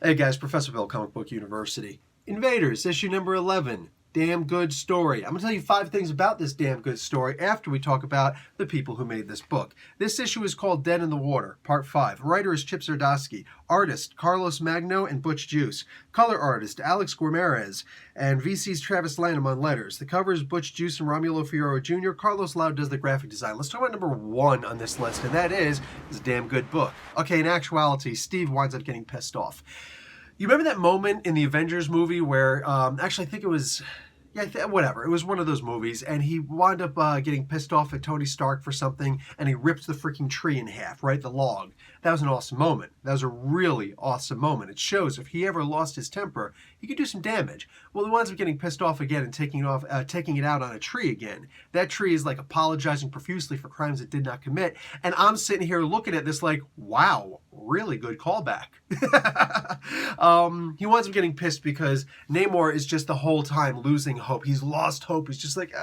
Hey guys, Professor Bill, Comic Book University. Invaders, issue number 11. Damn good story. I'm going to tell you 5 things about this damn good story after we talk about the people who made this book. This issue is called Dead in the Water, Part 5. Writer is Chip Zdarsky. Artist, Carlos Magno and Butch Juice. Color artist, Alex Guimarães. And VC's Travis Lanham on letters. The cover is Butch Juice and Romulo Fierro Jr. Carlos Loud does the graphic design. Let's talk about number 1 on this list, and that is this damn good book. Okay, in actuality, Steve winds up getting pissed off. You remember that moment in the Avengers movie where, actually I think it was, whatever, it was one of those movies, and he wound up getting pissed off at Tony Stark for something, and he ripped the freaking tree in half, right, the log. That was an awesome moment. That was a really awesome moment. It shows if he ever lost his temper, he could do some damage. Well, he winds up getting pissed off again and taking it out on a tree again. That tree is like apologizing profusely for crimes it did not commit, and I'm sitting here looking at this like, wow, really good callback. He winds up getting pissed because Namor is just the whole time losing hope. He's lost hope. He's just like,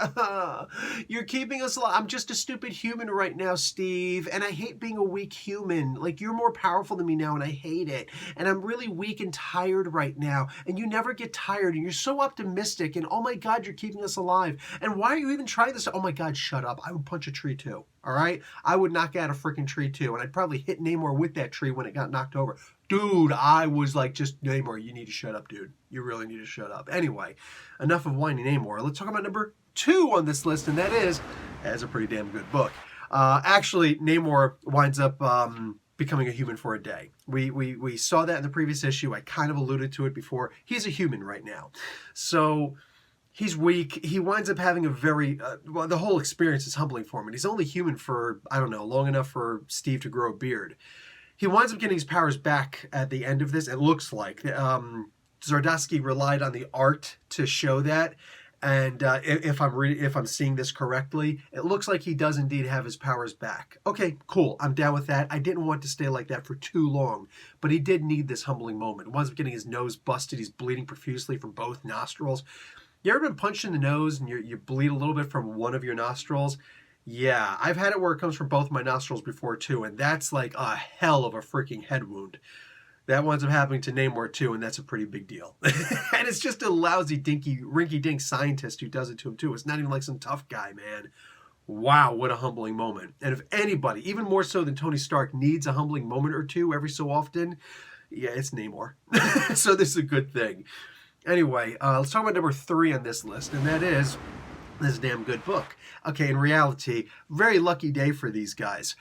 you're keeping us alive. I'm just a stupid human right now, Steve, and I hate being a weak human. Like, you're more powerful than me now, and I hate it. And I'm really weak and tired right now, and you never get tired, and you're so optimistic, and oh my God, you're keeping us alive. And why are you even trying this? Oh my God, shut up. I would punch a tree too. All right? I would knock out a freaking tree too, and I'd probably hit Namor with that tree when it got knocked over. Dude, I was like, just, Namor, you need to shut up, dude. You really need to shut up. Anyway, enough of whining Namor. Let's talk about number 2 on this list, and that is a pretty damn good book. Actually, Namor winds up becoming a human for a day. We saw that in the previous issue. I kind of alluded to it before. He's a human right now. So he's weak. He winds up having a very, the whole experience is humbling for him. And he's only human for, I don't know, long enough for Steve to grow a beard. He winds up getting his powers back at the end of this. It looks like Zdarsky relied on the art to show that. And if I'm seeing this correctly, it looks like he does indeed have his powers back. Okay, cool. I'm down with that. I didn't want to stay like that for too long, but he did need this humbling moment. He winds up getting his nose busted. He's bleeding profusely from both nostrils. You ever been punched in the nose and you bleed a little bit from one of your nostrils? Yeah, I've had it where it comes from both my nostrils before too, and that's like a hell of a freaking head wound. That winds up happening to Namor too, and that's a pretty big deal. And it's just a lousy, dinky, rinky-dink scientist who does it to him too. It's not even like some tough guy, man. Wow, what a humbling moment. And if anybody, even more so than Tony Stark, needs a humbling moment or two every so often, yeah, it's Namor. So this is a good thing. Anyway, let's talk about number 3 on this list, and that is this damn good book. Okay, in reality, very lucky day for these guys.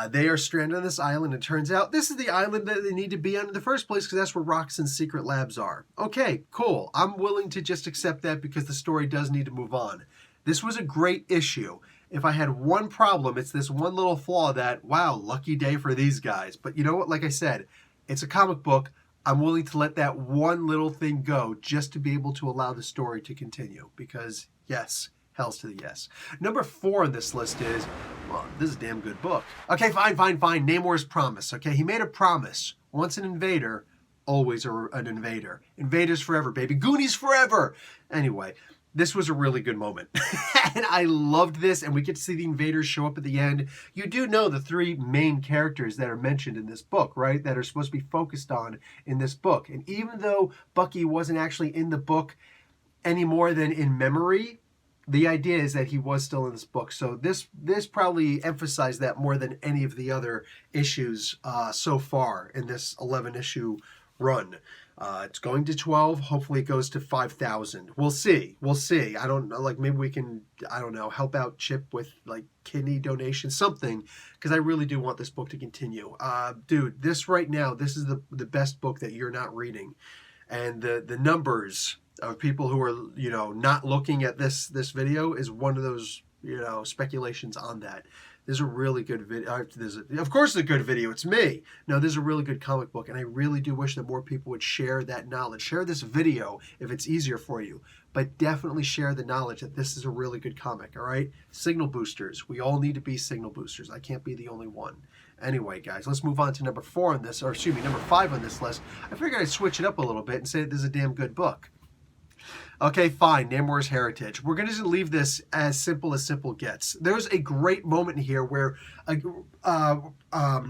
They are stranded on this island. It turns out this is the island that they need to be on in the first place because that's where Roxxon's secret labs are. Okay, cool. I'm willing to just accept that because the story does need to move on. This was a great issue. If I had one problem, it's this one little flaw that, wow, lucky day for these guys. But you know what? Like I said, it's a comic book. I'm willing to let that one little thing go just to be able to allow the story to continue because, yes, hells to the yes. Number 4 on this list is, well, this is a damn good book. Okay, fine. Nemos Promise. Okay, he made a promise. Once an invader, always an invader. Invaders forever, baby. Goonies forever. Anyway, this was a really good moment. And I loved this, and we get to see the invaders show up at the end. You do know the 3 main characters that are mentioned in this book, right? That are supposed to be focused on in this book. And even though Bucky wasn't actually in the book any more than in memory, the idea is that he was still in this book. So this probably emphasized that more than any of the other issues so far in this 11-issue run. It's going to 12. Hopefully it goes to 5,000. We'll see. I don't know. Like maybe we can, I don't know, help out Chip with like kidney donation, something, because I really do want this book to continue. Dude, this right now, this is the best book that you're not reading. And the numbers of people who are, not looking at this video is one of those, speculations on that. There's a really good video. Of course, a good video. It's me. No, there's a really good comic book, and I really do wish that more people would share that knowledge. Share this video if it's easier for you, but definitely share the knowledge that this is a really good comic, all right? Signal boosters. We all need to be signal boosters. I can't be the only one. Anyway, guys, let's move on to number 5 on this list. I figured I'd switch it up a little bit and say that this is a damn good book. Okay, fine, Namor's heritage. We're going to just leave this as simple gets. There's a great moment here where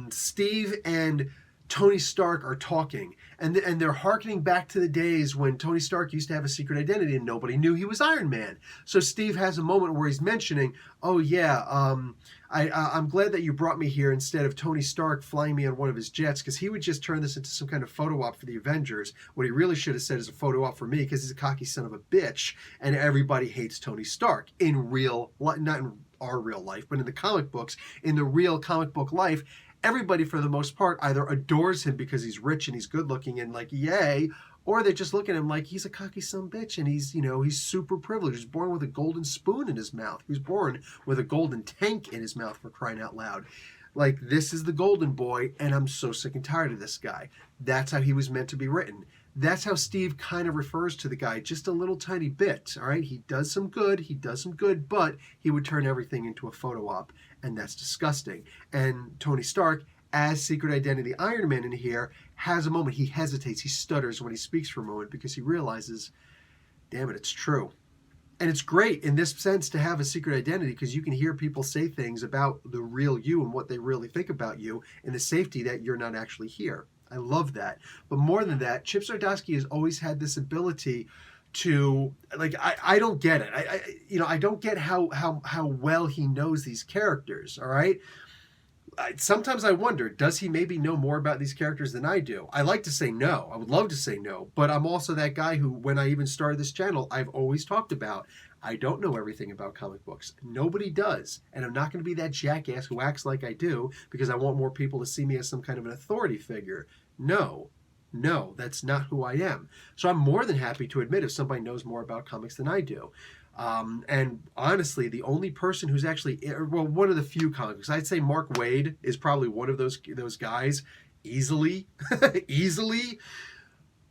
Steve and Tony Stark are talking, and they're hearkening back to the days when Tony Stark used to have a secret identity and nobody knew he was Iron Man. So Steve has a moment where he's mentioning, oh yeah, I'm glad that you brought me here instead of Tony Stark flying me on one of his jets, because he would just turn this into some kind of photo op for the Avengers. What he really should have said is a photo op for me, because he's a cocky son of a bitch, and everybody hates Tony Stark in real life, not in our real life, but in the comic books, in the real comic book life. Everybody, for the most part, either adores him because he's rich and he's good looking and like, yay, or they just look at him like he's a cocky son of a bitch and he's, you know, he's super privileged. He's born with a golden spoon in his mouth. He was born with a golden tank in his mouth, for crying out loud. Like, this is the golden boy, and I'm so sick and tired of this guy. That's how he was meant to be written. That's how Steve kind of refers to the guy, just a little tiny bit, all right? He does some good, but he would turn everything into a photo op, and that's disgusting. And Tony Stark, as Secret Identity Iron Man in here, has a moment. He hesitates, he stutters when he speaks for a moment because he realizes, damn it, it's true. And it's great in this sense to have a secret identity, because you can hear people say things about the real you and what they really think about you in the safety that you're not actually here. I love that. But more than that, Chip Zdarsky has always had this ability to, like, I don't get it. I don't get how well he knows these characters, all right? Sometimes I wonder, does he maybe know more about these characters than I do? I like to say no. I would love to say no. But I'm also that guy who, when I even started this channel, I've always talked about, I don't know everything about comic books. Nobody does. And I'm not going to be that jackass who acts like I do because I want more people to see me as some kind of an authority figure. No, that's not who I am. So I'm more than happy to admit if somebody knows more about comics than I do. And honestly, the only person who's actually, well, one of the few comics, I'd say Mark Waid is probably one of those guys, easily.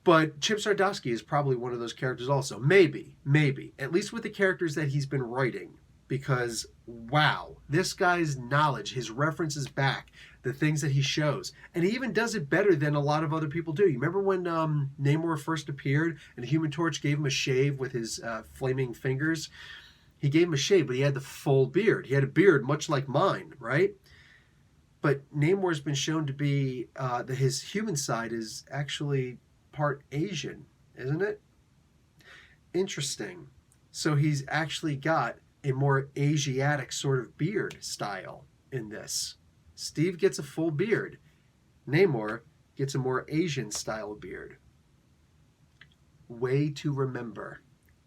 But Chip Zdarsky is probably one of those characters also. Maybe, at least with the characters that he's been writing. Because, wow, this guy's knowledge, his references back, the things that he shows. And he even does it better than a lot of other people do. You remember when Namor first appeared and the Human Torch gave him a shave with his flaming fingers? He gave him a shave, but he had the full beard. He had a beard much like mine, right? But Namor's been shown to be, his human side is actually part Asian, isn't it? Interesting. So he's actually got a more Asiatic sort of beard style in this. Steve gets a full beard. Namor gets a more Asian style beard. Way to remember.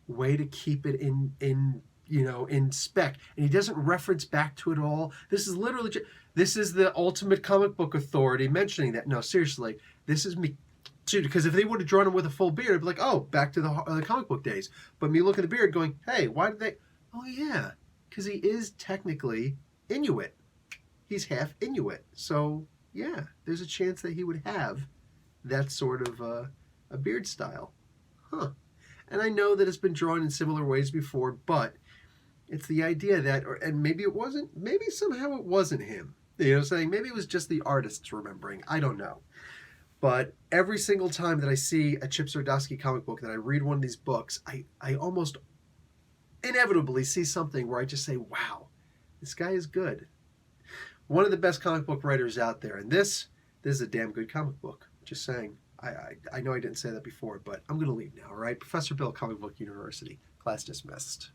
Way to keep it in spec. And he doesn't reference back to it all. This is literally this is the ultimate comic book authority mentioning that. No, seriously, this is me. Because if they would have drawn him with a full beard, it'd be like, oh, back to the comic book days. But me looking at the beard going, hey, why did they... Oh, yeah, because he is technically Inuit. He's half Inuit. So, yeah, there's a chance that he would have that sort of a beard style. Huh. And I know that it's been drawn in similar ways before, but it's the idea that, and maybe it wasn't, maybe somehow it wasn't him. You know what I'm saying? Maybe it was just the artists remembering. I don't know. But every single time that I see a Chip Zdarsky comic book, that I read one of these books, I almost inevitably see something where I just say, wow, this guy is good. One of the best comic book writers out there. And this is a damn good comic book. Just saying. I know I didn't say that before, but I'm going to leave now, all right? Professor Bill, Comic Book University. Class dismissed.